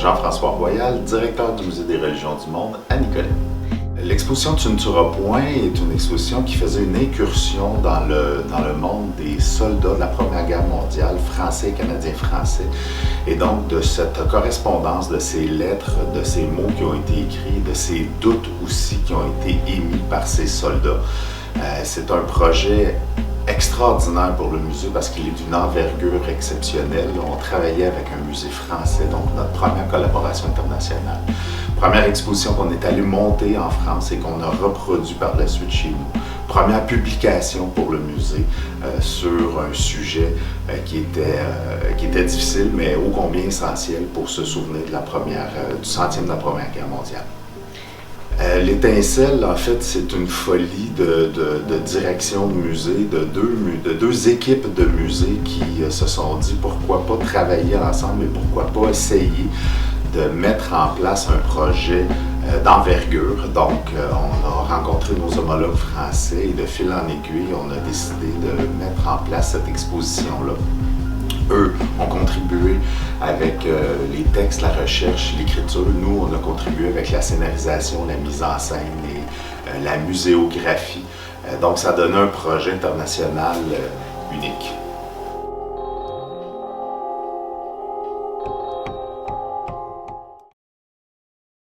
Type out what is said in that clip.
Jean-François Royal, directeur du Musée des religions du monde à Nicolet. L'exposition Tu ne tueras point est une exposition qui faisait une incursion dans le monde des soldats de la Première Guerre mondiale, français et canadiens-français, et donc de cette correspondance, de ces lettres, de ces mots qui ont été écrits, de ces doutes aussi qui ont été émis par ces soldats. C'est un projet extraordinaire pour le musée parce qu'il est d'une envergure exceptionnelle. On travaillait avec un musée français, donc notre première collaboration internationale. Première exposition qu'on est allé monter en France et qu'on a reproduit par la suite chez nous. Première publication pour le musée sur un sujet qui était difficile, mais ô combien essentiel pour se souvenir de du centième de la Première Guerre mondiale. L'étincelle, en fait, c'est une folie de direction de musée, de deux équipes de musée qui se sont dit pourquoi pas travailler ensemble et pourquoi pas essayer de mettre en place un projet d'envergure. Donc, on a rencontré nos homologues français et de fil en aiguille, on a décidé de mettre en place cette exposition-là. Eux ont contribué avec les textes, la recherche, l'écriture. Nous, on a contribué avec la scénarisation, la mise en scène et la muséographie. Donc, ça a donné un projet international unique.